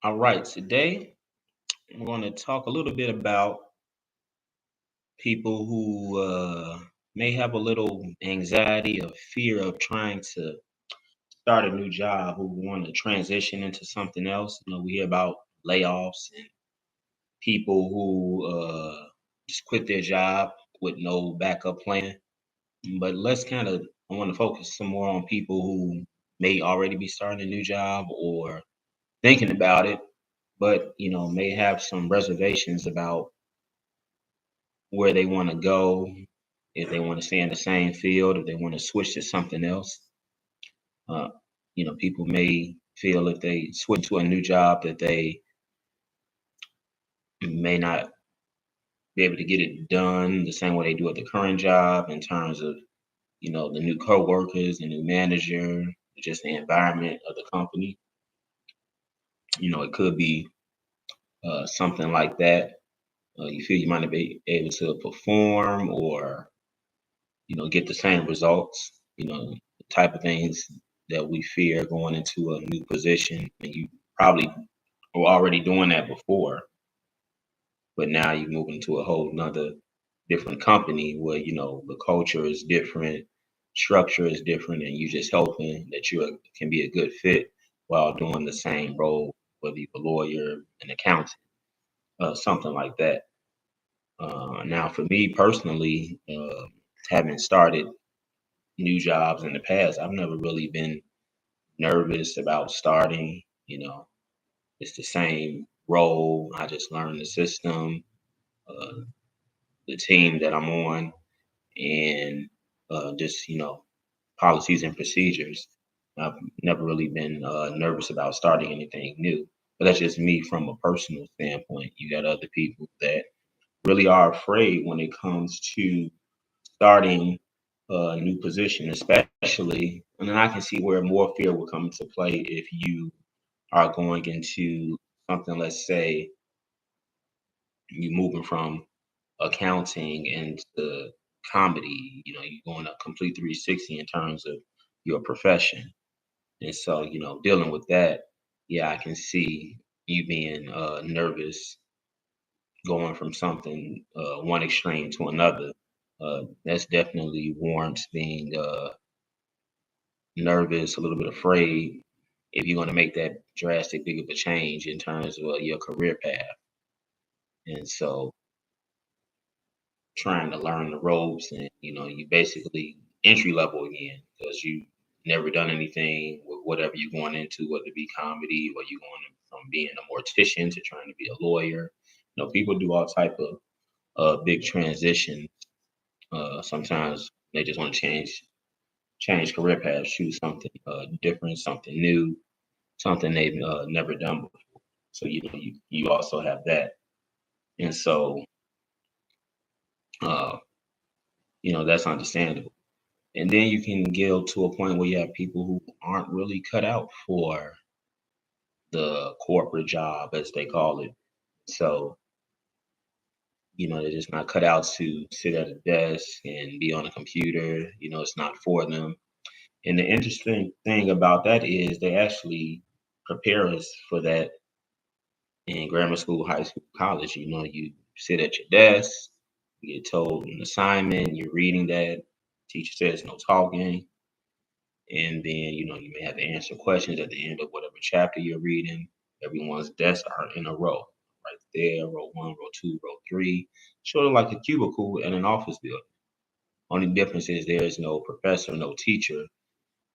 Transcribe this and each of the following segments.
All right, today we're going to talk a little bit about people who may have a little anxiety or fear of trying to start a new job, who want to transition into something else. We hear about layoffs and people who just quit their job with no backup plan. But I want to focus some more on people who may already be starting a new job or thinking about it, but may have some reservations about where they want to go, if they want to stay in the same field, if they want to switch to something else. Uh, People may feel if they switch to a new job that they may not be able to get it done the same way they do at the current job in terms of, the new coworkers, the new manager, just the environment of the company. It could be something like that. You feel you might not be able to perform or get the same results, the type of things that we fear going into a new position. And you probably were already doing that before, but now you're moving to a whole nother different company where, the culture is different, structure is different, and you just hoping that can be a good fit while doing the same role, whether you're a lawyer, an accountant, something like that. Now, for me personally, having started new jobs in the past, I've never really been nervous about starting. It's the same role. I just learned the system, uh, the team that I'm on, and just policies and procedures. I've never really been nervous about starting anything new. But that's just me from a personal standpoint. You got other people that really are afraid when it comes to starting a new position, especially, and then I can see where more fear will come into play if you are going into something, let's say you moving from accounting into comedy, you're going a complete 360 in terms of your profession. And so, dealing with that, yeah, I can see you being nervous going from something, one extreme to another. That's definitely warrants being nervous, a little bit afraid if you're going to make that drastic big of a change in terms of your career path. And so trying to learn the ropes and, you basically entry level again because you never done anything with whatever you're going into, whether it be comedy or you're going from being a mortician to trying to be a lawyer. People do all type of big transition. Sometimes they just want to change career paths, choose something different, something new, something they've never done before. So you also have that, and so uh, that's understandable. And then you can get to a point where you have people who aren't really cut out for the corporate job, as they call it. So they're just not cut out to sit at a desk and be on a computer. It's not for them. And the interesting thing about that is they actually prepare us for that in grammar school, high school, college. You sit at your desk, you get told an assignment, you're reading that, teacher says no talking, and then you may have to answer questions at the end of whatever chapter you're reading. Everyone's desks are in a row, right there, row one, row two, row three, sort of like a cubicle in an office building. Only difference is there is no professor, no teacher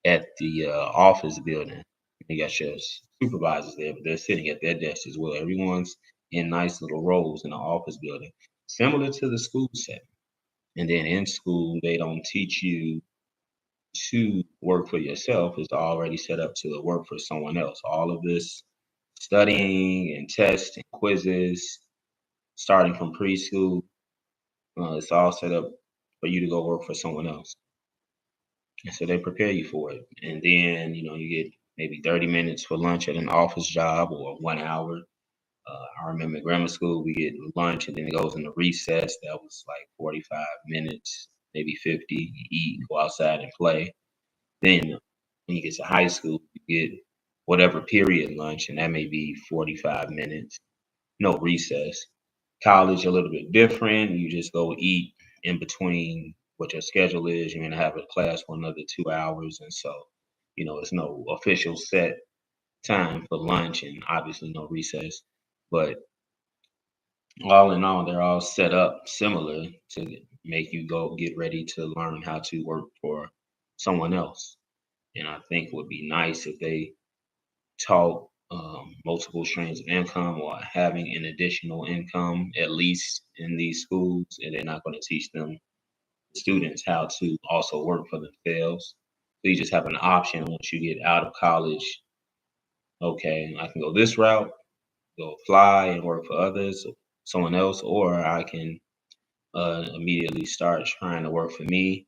at the office building. You got your supervisors there, but they're sitting at their desks as well. Everyone's in nice little rows in the office building, similar to the school setting. And then in school, they don't teach you to work for yourself. It's already set up to work for someone else. All of this studying and tests and quizzes, starting from preschool, it's all set up for you to go work for someone else. And so they prepare you for it. And then, you get maybe 30 minutes for lunch at an office job or 1 hour. I remember in grammar school, we get lunch and then it goes into recess. That was like 45 minutes, maybe 50. You eat, go outside and play. Then when you get to high school, you get whatever period lunch, and that may be 45 minutes, no recess. College a little bit different. You just go eat in between what your schedule is. You're gonna have a class for another 2 hours, and so it's no official set time for lunch, and obviously no recess. But all in all, they're all set up similar to make you go get ready to learn how to work for someone else. And I think it would be nice if they taught multiple streams of income or having an additional income, at least in these schools, and they're not going to teach them students how to also work for themselves. So you just have an option once you get out of college. Okay, I can go this route, go fly and work for others, someone else, or I can immediately start trying to work for me,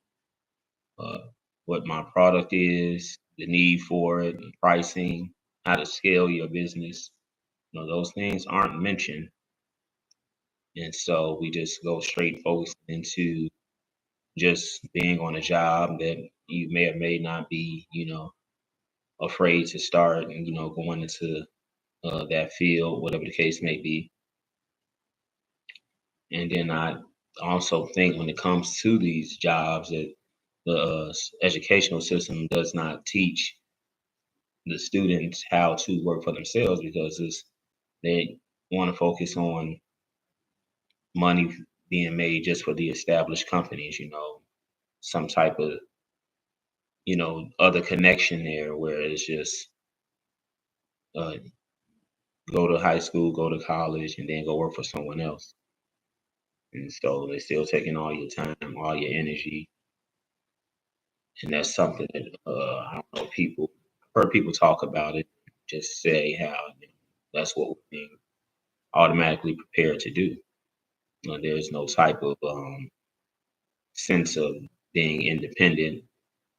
uh, what my product is, the need for it, and pricing, how to scale your business. Those things aren't mentioned. And so we just go straight focused into just being on a job that you may or may not be, afraid to start and, going into that field, whatever the case may be. And then I also think when it comes to these jobs that the educational system does not teach the students how to work for themselves because they want to focus on money being made just for the established companies, some type of, other connection there where it's just uh, go to high school, go to college, and then go work for someone else. And so they're still taking all your time, all your energy. And that's something that I don't know, heard people talk about it, just say how that's what we're being automatically prepared to do. There's no type of sense of being independent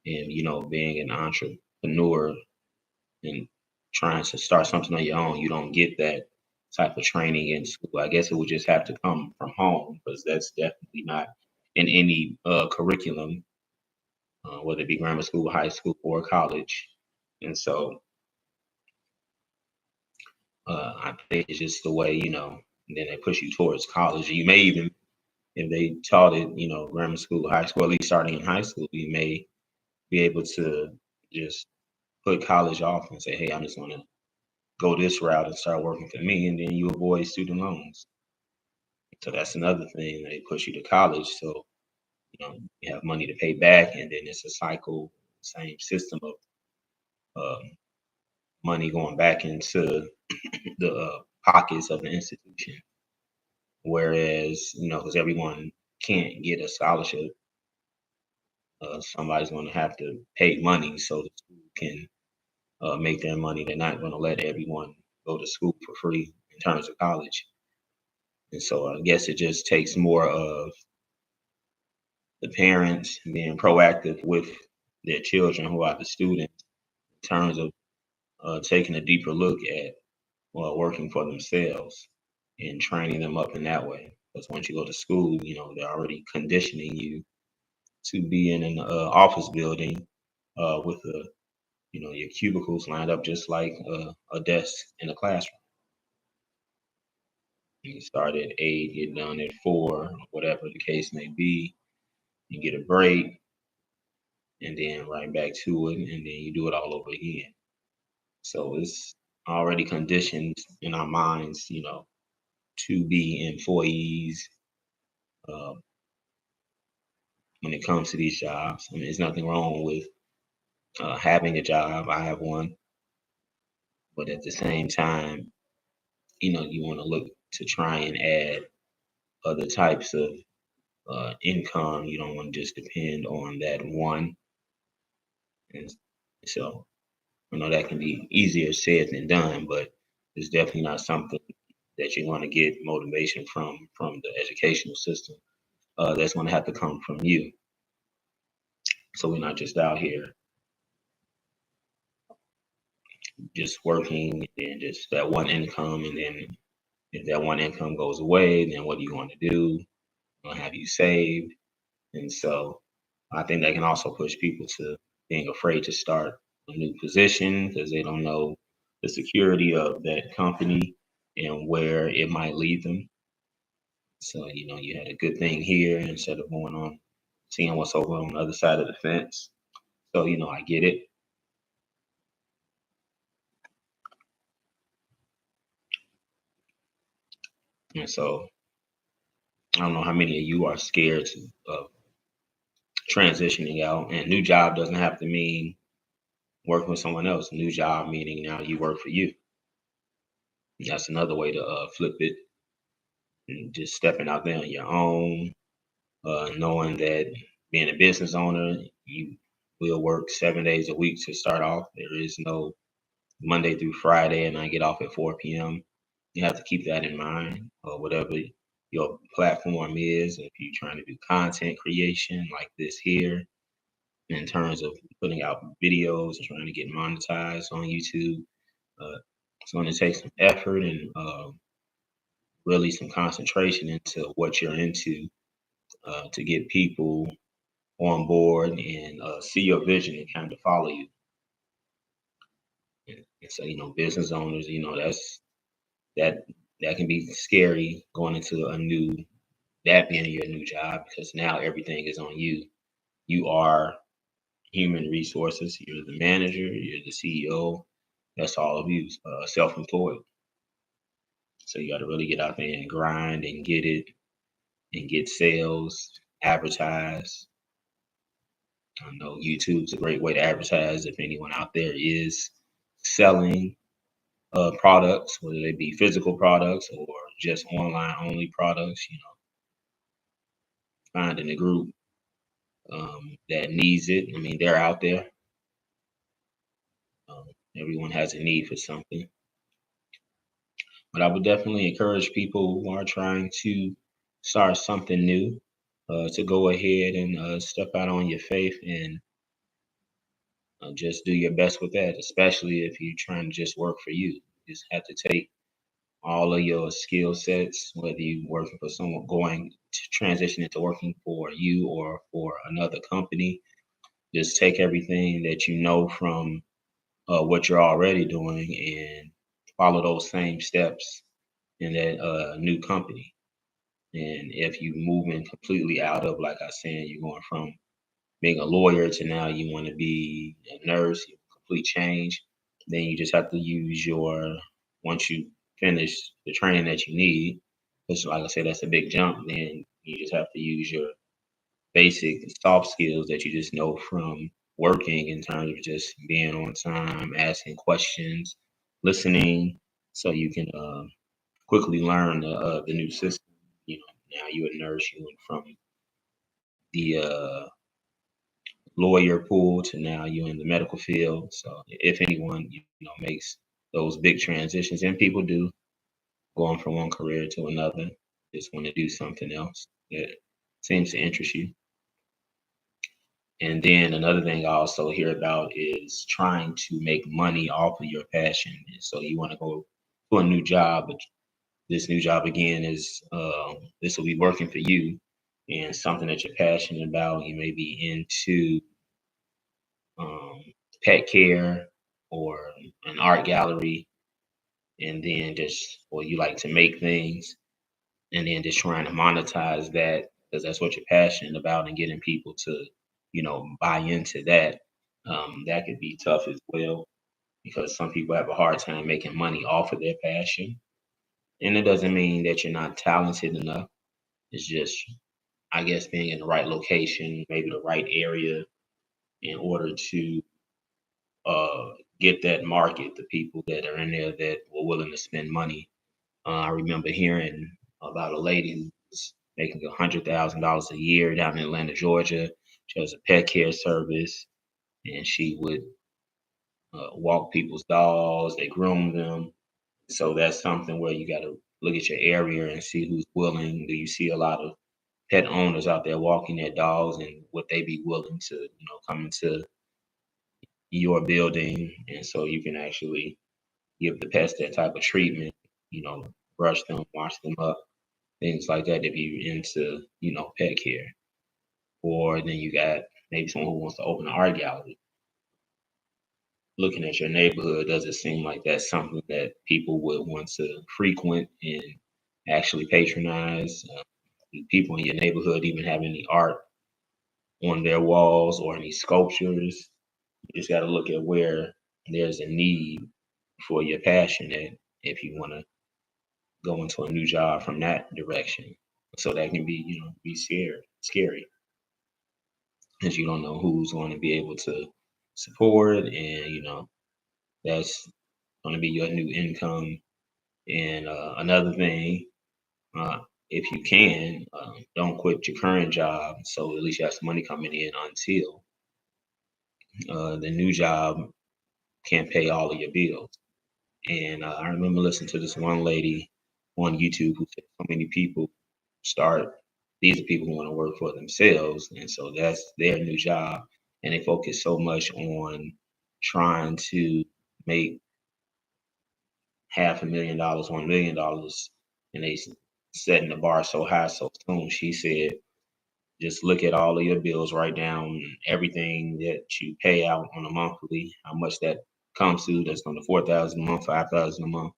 and being an entrepreneur and trying to start something on your own. You don't get that type of training in school. I guess it would just have to come from home because that's definitely not in any curriculum, whether it be grammar school, high school, or college. And so I think it's just the way, then they push you towards college. You may even, if they taught it, grammar school, high school, at least starting in high school, you may be able to just put college off and say, hey, I'm just going to go this route and start working for me. And then you avoid student loans. So that's another thing. They push you to college. So, you have money to pay back. And then it's a cycle, same system of money going back into the pockets of the institution. Whereas, because everyone can't get a scholarship, somebody's going to have to pay money so the school can make their money. They're not going to let everyone go to school for free in terms of college. And so I guess it just takes more of the parents being proactive with their children who are the students in terms of taking a deeper look at working for themselves and training them up in that way. Because once you go to school, they're already conditioning you to be in an office building with your cubicles lined up just like a desk in a classroom. You start at 8, get done at 4, whatever the case may be. You get a break, and then right back to it, and then you do it all over again. So it's already conditioned in our minds, to be employees uh, when it comes to these jobs. I mean, there's nothing wrong with having a job. I have one, but at the same time, you want to look to try and add other types of income. You don't want to just depend on that one. And so I know that can be easier said than done, but it's definitely not something that you're going to get motivation from the educational system. That's going to have to come from you. So we're not just out here just working and just that one income, and then if that one income goes away, then what are you going to do? Have you saved? And so I think that can also push people to being afraid to start a new position because they don't know the security of that company and where it might lead them. So, you had a good thing here instead of going on, seeing what's over on the other side of the fence. So, I get it. And so I don't know how many of you are scared of transitioning out. And new job doesn't have to mean working with someone else. New job meaning now you work for you. And that's another way to flip it. And just stepping out there on your own, knowing that being a business owner, you will work 7 days a week to start off. There is no Monday through Friday, and I get off at 4 p.m. You have to keep that in mind, whatever your platform is. If you're trying to do content creation like this here, in terms of putting out videos and trying to get monetized on YouTube, it's going to take some effort and really some concentration into what you're into to get people on board and see your vision and kind of follow you. And so, business owners, that that can be scary going into that being your new job, because now everything is on you. You are human resources. You're the manager. You're the CEO. That's all of you, self-employed. So you got to really get out there and grind and get it and get sales, advertise. I know YouTube's a great way to advertise if anyone out there is selling products, whether they be physical products or just online only products. Finding a group that needs it. I mean, they're out there. Um, Everyone has a need for something. But I would definitely encourage people who are trying to start something new to go ahead and step out on your faith and just do your best with that, especially if you're trying to just work for you. You just have to take all of your skill sets, whether you're working for someone, going to transition into working for you or for another company. Just take everything that you know from what you're already doing and follow those same steps in that new company. And if you moving completely out of, like I said, you're going from being a lawyer to now you want to be a nurse, complete change, then you just have to use once you finish the training that you need, because like I said, that's a big jump, then you just have to use your basic soft skills that you just know from working in terms of just being on time, asking questions, listening, so you can quickly learn the new system. Now you're a nurse, you went from the lawyer pool to now you're in the medical field. So if anyone makes those big transitions, and people do, going from one career to another, just want to do something else that seems to interest you. And then another thing I also hear about is trying to make money off of your passion. And so you want to go to a new job, but this new job again is this will be working for you and something that you're passionate about. You may be into um, pet care or an art gallery, and then or you like to make things, and then just trying to monetize that because that's what you're passionate about and getting people to, buy into that. That could be tough as well because some people have a hard time making money off of their passion. And it doesn't mean that you're not talented enough. It's just, I guess, being in the right location, maybe the right area in order to uh, get that market, the people that are in there that were willing to spend money. I remember hearing about a lady who was making $100,000 a year down in Atlanta, Georgia. She has a pet care service, and she would walk people's dogs. They groom them. So that's something where you got to look at your area and see who's willing. Do you see a lot of pet owners out there walking their dogs, and would they be willing to, come into your building, and so you can actually give the pets that type of treatment, you know, brush them, wash them up, things like that if you're into, pet care. Or then you got maybe someone who wants to open an art gallery. looking at your neighborhood, does it seem like that's something that people would want to frequent and actually patronize? Do people in your neighborhood even have any art on their walls or any sculptures? You just got to look at where there's a need for your passion at if you want to go into a new job from that direction. So that can be, be scary because you don't know who's going to be able to support, and that's going to be your new income. And another thing, uh, if you can, don't quit your current job. So at least you have some money coming in until the new job can pay all of your bills. And I remember listening to this one lady on YouTube who said so many people start, these are people who want to work for themselves. And so that's their new job. And they focus so much on trying to make $500,000, $1 million, and they setting the bar so high so soon. She said, just look at all of your bills, write down everything that you pay out on a monthly, how much that comes to. That's on the 4,000 a month, 5,000 a month.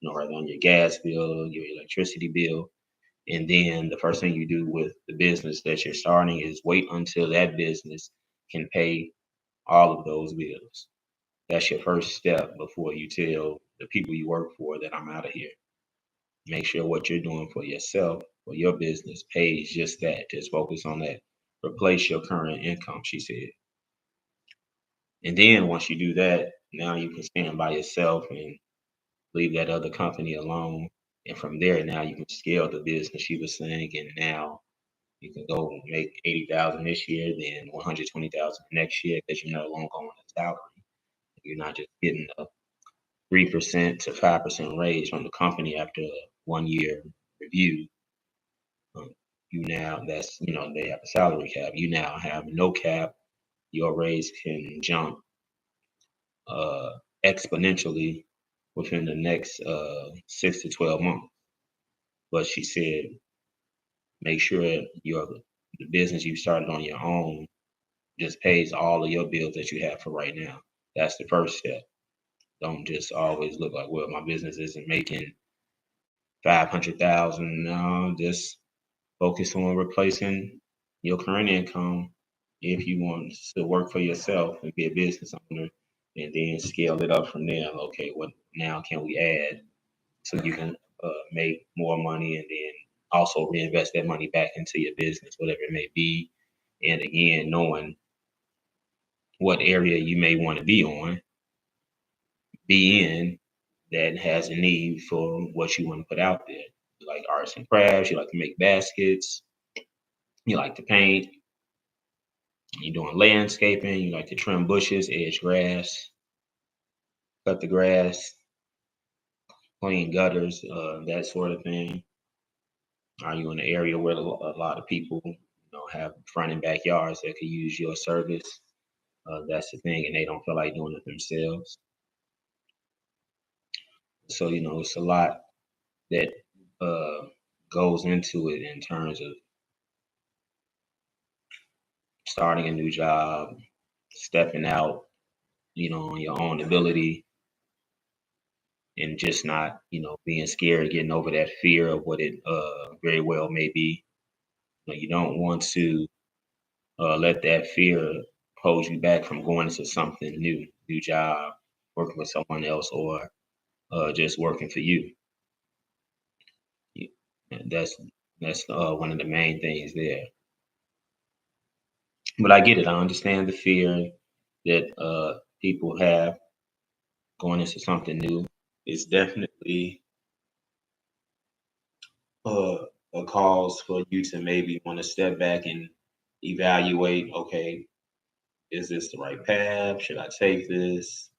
Write down your gas bill, your electricity bill, and then the first thing you do with the business that you're starting is wait until that business can pay all of those bills. That's your first step before you tell the people you work for that I'm out of here. Make sure what you're doing for yourself, for your business, pays just that. Just focus on that. Replace your current income, she said. And then once you do that, now you can stand by yourself and leave that other company alone. And from there, now you can scale the business, she was saying. And now you can go make 80,000 this year, then 120,000 next year, because you're no longer on a salary. You're not just getting a 3% to 5% raise from the company after a 1 year review. Um, you now, that's, they have a salary cap. You now have no cap. Your raise can jump uh, exponentially within the next 6 to 12 months. But she said, make sure the business you started on your own just pays all of your bills that you have for right now. That's the first step. Don't just always look like, well, my business isn't making 500,000. No, just focus on replacing your current income if you want to work for yourself and be a business owner, and then scale it up from there. Okay, what now can we add so you can make more money, and then also reinvest that money back into your business, whatever it may be. And again, knowing what area you may want to be in that has a need for what you want to put out there. You like arts and crafts, you like to make baskets, you like to paint, you're doing landscaping, you like to trim bushes, edge grass, cut the grass, clean gutters, that sort of thing. Are you in an area where a lot of people, have front and backyards that could use your service? That's the thing, and they don't feel like doing it themselves. So, it's a lot that uh, goes into it in terms of starting a new job, stepping out, on your own ability, and just not, being scared, getting over that fear of what it very well may be. You don't want to let that fear hold you back from going into something new job, working with someone else, or just working for you. And that's one of the main things there. But I get it. I understand the fear that people have going into something new. It's definitely uh, a cause for you to maybe want to step back and evaluate. Okay, is this the right path? Should I take this?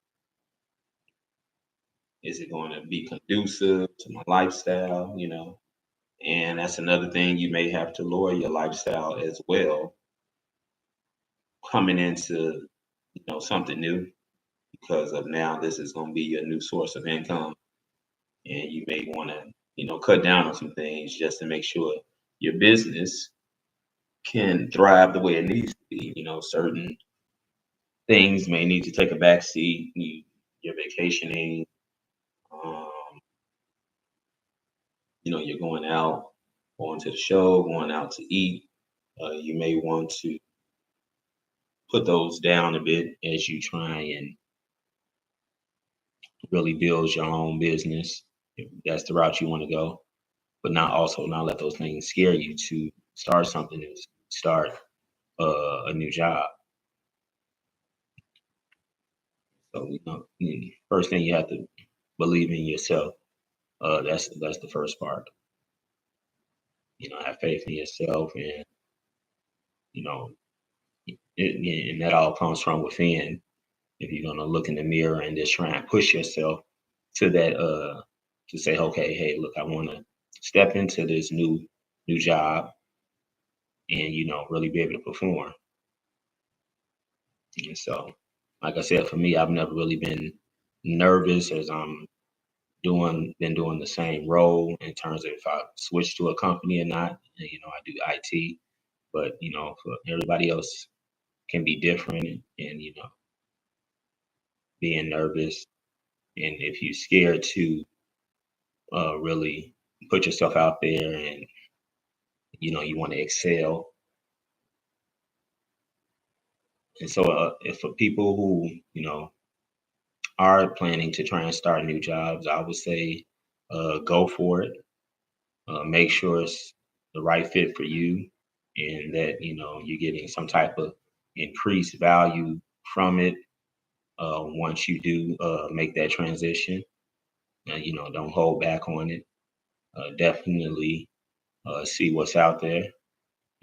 Is it going to be conducive to my lifestyle? And that's another thing, you may have to lower your lifestyle as well coming into something new, because of now this is going to be your new source of income, and you may want to cut down on some things just to make sure your business can thrive the way it needs to be. Certain things may need to take a back seat. You're vacationing, um, you're going out, going to the show, going out to eat. You may want to put those down a bit as you try and really build your own business. If that's the route you want to go, but not let those things scare you to start something new, start a new job. So first thing you have to believe in yourself. That's the first part. Have faith in yourself, and you know, and that all comes from within. If you're gonna look in the mirror and just try and push yourself to that, to say, okay, hey, look, I want to step into this new job and really be able to perform. And so, like I said, for me, I've never really been nervous as I'm doing the same role in terms of if I switch to a company or not. And, I do IT, but for everybody else can be different, and being nervous, and if you're scared to really put yourself out there, and you want to excel. And so, if for people who are planning to try and start new jobs, I would say go for it. Make sure it's the right fit for you, and that you're getting some type of increased value from it once you do make that transition. Don't hold back on it. Definitely see what's out there.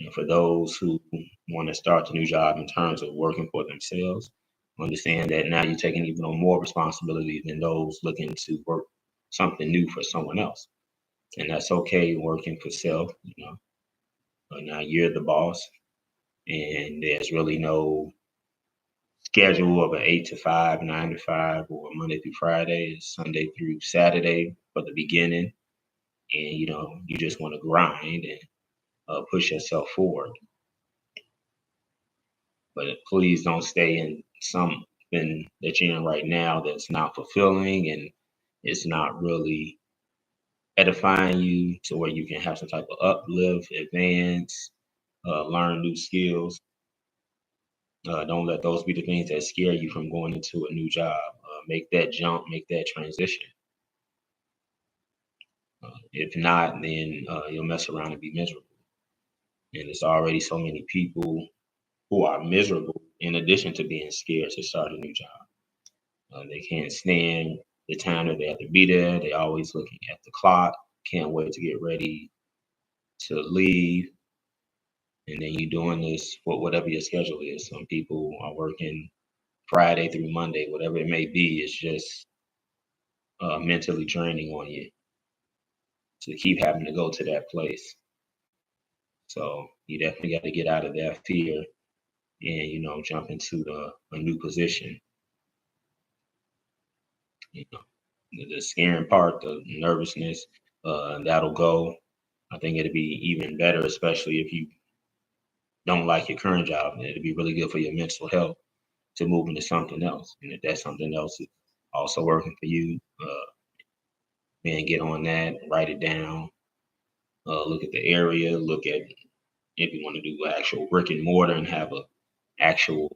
And for those who want to start a new job in terms of working for themselves, understand that now you're taking even on more responsibility than those looking to work something new for someone else. And that's okay working for self. Now you're the boss, and there's really no schedule of an 8 to 5, 9 to 5, or Monday through Friday. It's Sunday through Saturday for the beginning. And you just want to grind and push yourself forward. But please don't stay in something that you're in right now that's not fulfilling, and it's not really edifying you to where you can have some type of uplift, advance, learn new skills. Don't let those be the things that scare you from going into a new job. Make that jump, make that transition. If not, then you'll mess around and be miserable. And there's already so many people who are miserable in addition to being scared to start a new job. They can't stand the time that they have to be there. They're always looking at the clock, can't wait to get ready to leave. And then you're doing this for whatever your schedule is. Some people are working Friday through Monday, whatever it may be. It's just mentally draining on you to keep having to go to that place. So you definitely got to get out of that fear and jump into a new position. You know, the scaring part, the nervousness, that'll go. I think it'd be even better, especially if you don't like your current job. It'd be really good for your mental health to move into something else. And if that something else is also working for you, then get on that, write it down, look at the area, look at if you want to do actual brick and mortar and have a actual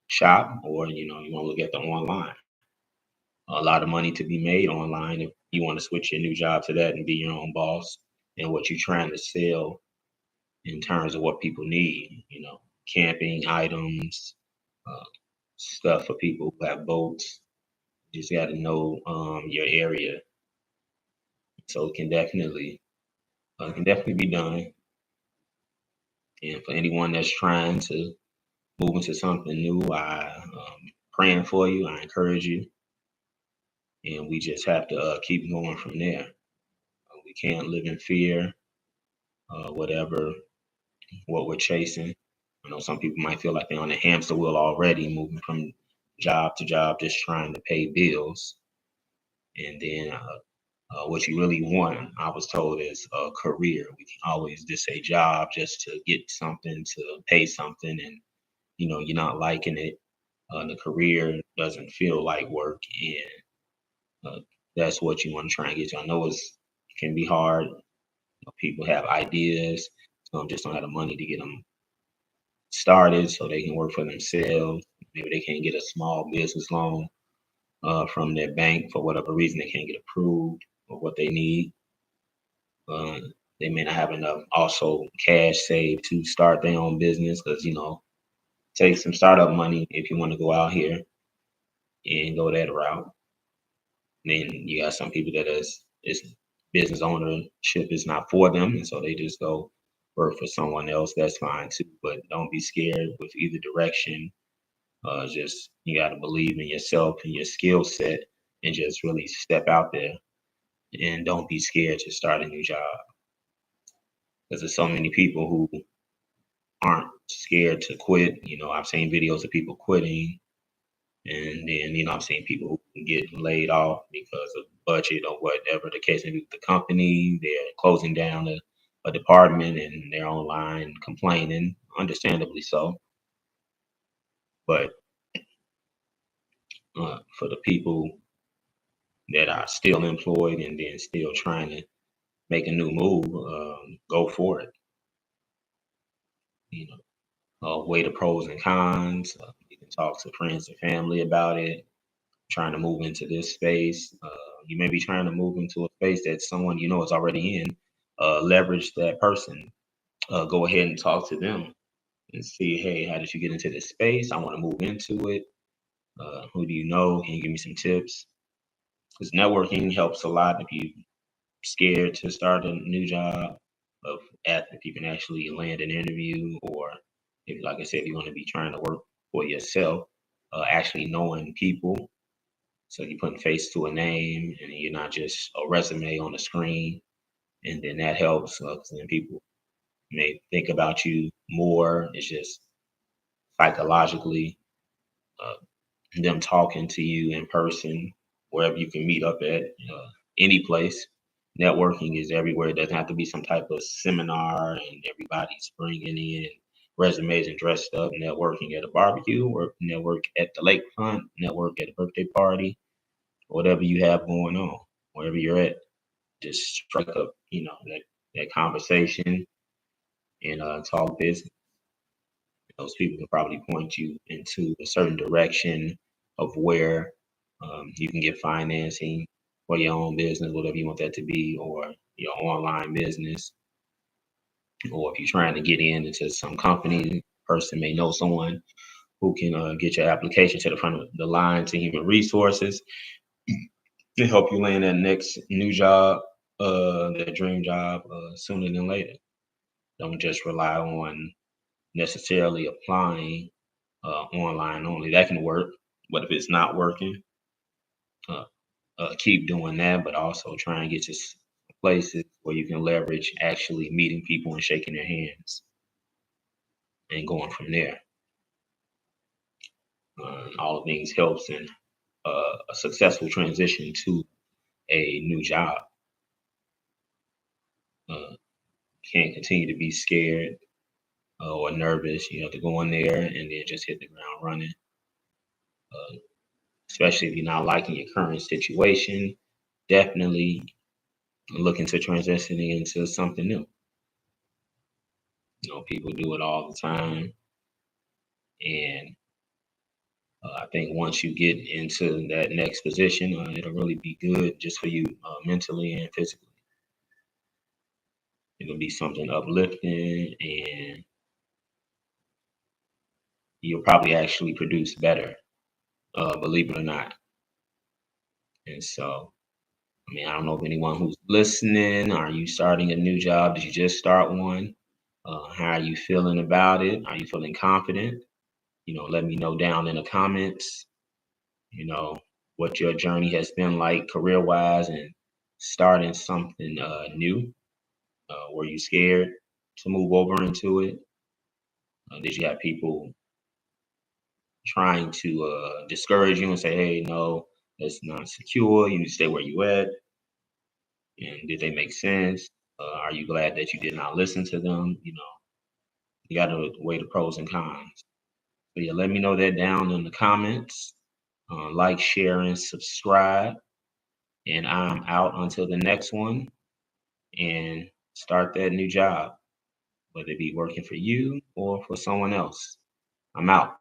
shop, or you want to look at the online. A lot of money to be made online if you want to switch your new job to that and be your own boss, and what you're trying to sell in terms of what people need, camping items, uh, stuff for people who have boats. You just got to know your area, so it can definitely be done. And for anyone that's trying to move into something new, I praying for you. I encourage you, and we just have to keep going from there. We can't live in fear, whatever what we're chasing. I know some people might feel like they're on a hamster wheel already, moving from job to job, just trying to pay bills. And then what you really want, I was told, is a career. We can always just say job just to get something, to pay something, and you're not liking it. the career doesn't feel like work, and that's what you want to try and get to. I know it can be hard. People have ideas, some just don't have the money to get them started so they can work for themselves. Maybe they can't get a small business loan from their bank for whatever reason. They can't get approved for what they need. Uh, they may not have enough also cash saved to start their own business because take some startup money if you want to go out here and go that route. Then you got some people that is business ownership is not for them, and so they just go work for someone else. That's fine too, but don't be scared with either direction. Just you got to believe in yourself and your skill set, and just really step out there and don't be scared to start a new job because there's so many people who aren't scared to quit. I've seen videos of people quitting. And then, I've seen people who can get laid off because of budget or whatever the case may be with the company. They're closing down a department and they're online complaining, understandably so. But for the people that are still employed and then still trying to make a new move, go for it. You weigh the pros and cons. You can talk to friends and family about it. Trying to move into this space. You may be trying to move into a space that someone is already in. Leverage that person. Go ahead and talk to them and see, hey, how did you get into this space? I want to move into it. Who do you know? Can you give me some tips? Because networking helps a lot if you're scared to start a new job. If you can actually land an interview, or if, like I said, you're going to be trying to work for yourself, actually knowing people. So you're putting face to a name, and you're not just a resume on a screen. And then that helps because then people may think about you more. It's just psychologically uh, them talking to you in person, wherever you can meet up at, any place. Networking is everywhere. It doesn't have to be some type of seminar and everybody's bringing in resumes and dressed up. Networking at a barbecue, or network at the lakefront, network at a birthday party, whatever you have going on, wherever you're at, just strike up, that conversation and talk business. Those people can probably point you into a certain direction of where you can get financing for your own business, whatever you want that to be, or your online business. Or if you're trying to get into some company, person may know someone who can get your application to the front of the line to human resources to help you land that next new job, that dream job, sooner than later. Don't just rely on necessarily applying online only. That can work, but if it's not working, uh, keep doing that. But also try and get to places where you can leverage actually meeting people and shaking their hands and going from there. All of things helps in a successful transition to a new job. Uh, can't continue to be scared or nervous. You have to go in there and then just hit the ground running. Uh, Especially if you're not liking your current situation, definitely look into transitioning into something new. People do it all the time, and I think once you get into that next position, it'll really be good just for you mentally and physically. It'll be something uplifting, and you'll probably actually produce better, believe it or not. And so, I mean, I don't know if anyone who's listening, are you starting a new job? Did you just start one? How are you feeling about it? Are you feeling confident? Let me know down in the comments, you know, what your journey has been like career wise and starting something new. Were you scared to move over into it? Did you have people trying to discourage you and say, hey, no, that's not secure. You need to stay where you at? And did they make sense? Are you glad that you did not listen to them? You got to weigh the pros and cons. But yeah, let me know that down in the comments. Like, share, and subscribe. And I'm out until the next one, and start that new job, whether it be working for you or for someone else. I'm out.